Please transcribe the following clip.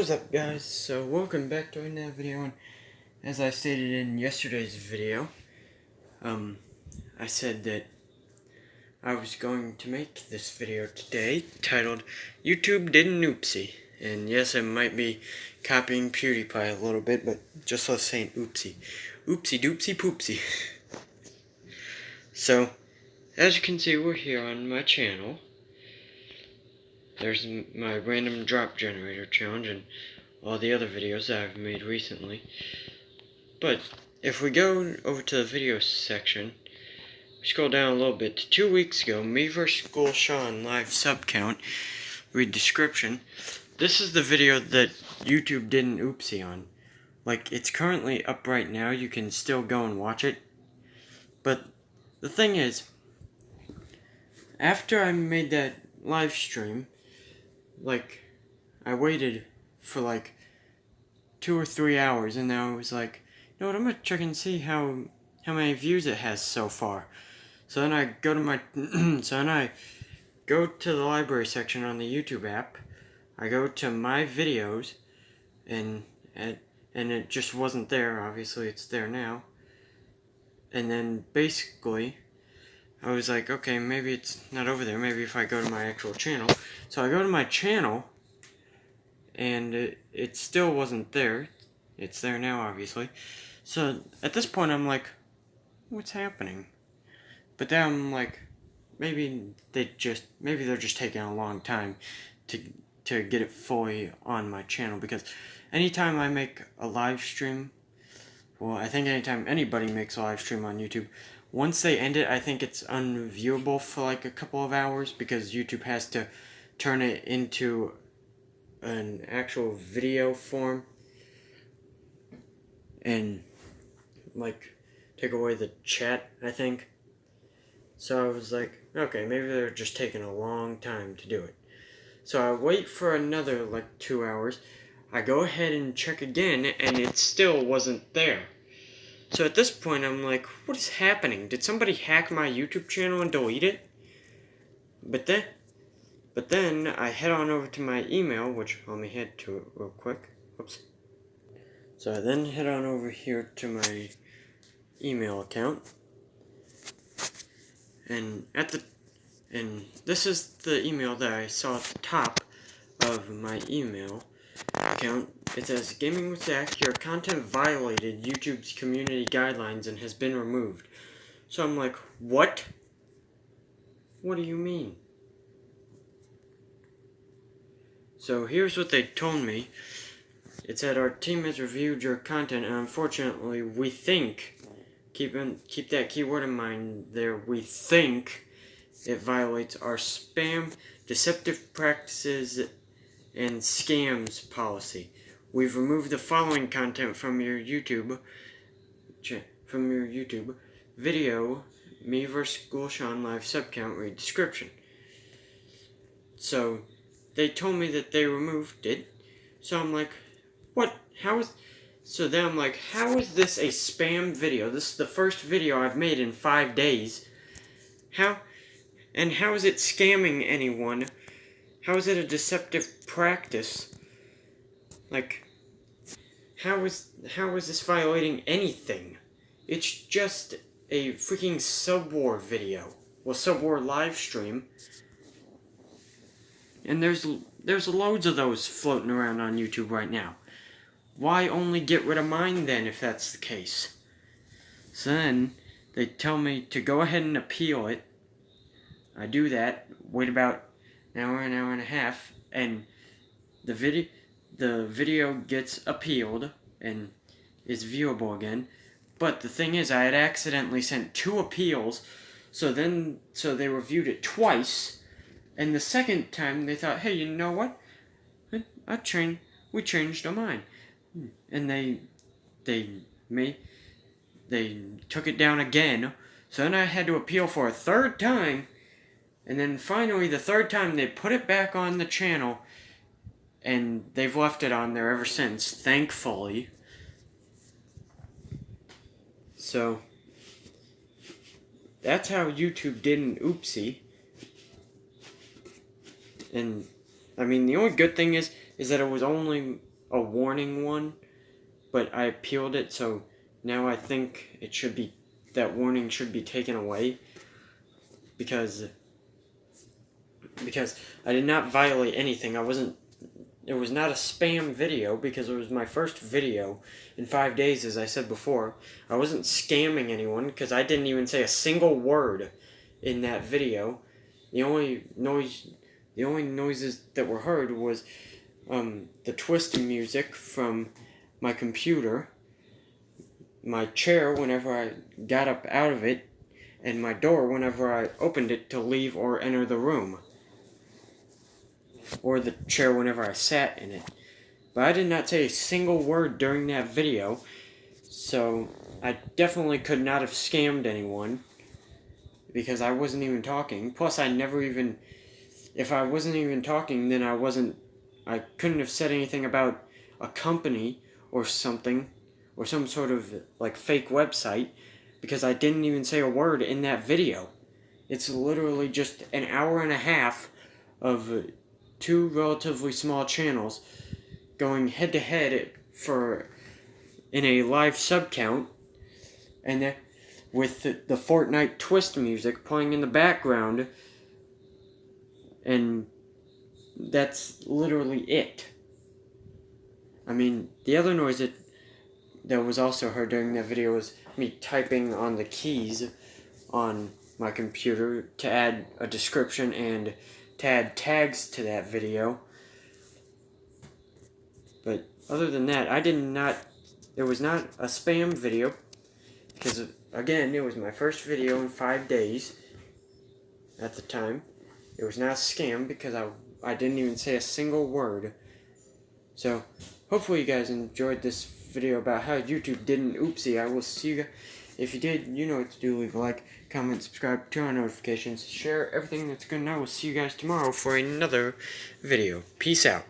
What is up, guys? So welcome back to another video, and as I stated in yesterday's video, I said that I was going to make this video today titled YouTube Did an Oopsie. And yes, it might be copying PewDiePie a little bit, but just let's say an oopsie. Oopsie doopsie poopsie. So, as you can see, we're here on my channel. There's my random drop generator challenge and all the other videos that I've made recently. But if we go over to the video section, scroll down a little bit to 2 weeks ago, me vs. School Sean live sub count, read description. This is the video that YouTube did an oopsie on. Like, it's currently up right now, you can still go and watch it. But the thing is, after I made that live stream, like, I waited for like 2 or 3 hours, and now I was like, you know what, I'm gonna check and see how many views it has so far. So then I go to my go to the library section on the YouTube app. I go to my videos, and it just wasn't there. Obviously, it's there now. And then basically, I was like, okay, maybe it's not over there. Maybe if I go to my actual channel. So I go to my channel, and it still wasn't there. It's there now, obviously. So at this point, I'm like, what's happening? But then I'm like, maybe they're just taking a long time to get it fully on my channel, because anytime I make a live stream, well, I think anytime anybody makes a live stream on YouTube, once they end it, I think it's unviewable for like a couple of hours, because YouTube has to turn it into an actual video form and like take away the chat, I think. So I was like, okay, maybe they're just taking a long time to do it. So I wait for another like 2 hours. I go ahead and check again, and it still wasn't there. So at this point, I'm like, what is happening? Did somebody hack my YouTube channel and delete it? But then I head on over to my email, which let me head to it real quick. Oops. So I then head on over here to my email account, and this is the email that I saw at the top of my email account. It says, "Gaming with Zach, your content violated YouTube's community guidelines and has been removed." So I'm like, what? What do you mean? So here's what they told me. It said, "Our team has reviewed your content, and unfortunately, we think," keep that keyword in mind there, "we think it violates our spam, deceptive practices, and scams policy. We've removed the following content from your YouTube video, me vs. School Sean live sub count, read description." So they told me that they removed it. So I'm like, what? So then I'm like, how is this a spam video? This is the first video I've made in 5 days. How is it scamming anyone? How is it a deceptive practice? Like, how is this violating anything? It's just a freaking Subwar video. Well, Subwar live stream. And there's loads of those floating around on YouTube right now. Why only get rid of mine then, if that's the case? So then they tell me to go ahead and appeal it. I do that, wait about an hour and a half, and the video gets appealed and is viewable again. But the thing is, I had accidentally sent 2 appeals, so they reviewed it twice. And the second time, they thought, hey, you know what? We changed our mind. And they took it down again. So then I had to appeal for a 3rd time. And then finally, the 3rd time, they put it back on the channel. And they've left it on there ever since, thankfully. So that's how YouTube did an oopsie. And I mean, the only good thing is that it was only a warning one, but I appealed it, so now I think that warning should be taken away, because I did not violate anything. It was not a spam video, because it was my first video in 5 days, as I said before. I wasn't scamming anyone, because I didn't even say a single word in that video. The only noises that were heard was the twist music from my computer, my chair whenever I got up out of it, and my door whenever I opened it to leave or enter the room, or the chair whenever I sat in it. But I did not say a single word during that video, so I definitely could not have scammed anyone, because I wasn't even talking. Plus, if I wasn't even talking, then I couldn't have said anything about a company or something, or some sort of like fake website, because I didn't even say a word in that video. It's literally just an hour and a half of two relatively small channels going head to head in a live sub count, and with the Fortnite twist music playing in the background, and that's literally it. I mean, the other noise that was also heard during that video was me typing on the keys on my computer to add a description and to add tags to that video. But other than that, it was not a spam video, because again, it was my first video in 5 days at the time. It was not a scam, because I didn't even say a single word. So, hopefully you guys enjoyed this video about how YouTube did an oopsie. I will see you guys. If you did, you know what to do. Leave a like, comment, subscribe, turn on notifications, share everything that's good, and I will see you guys tomorrow for another video. Peace out.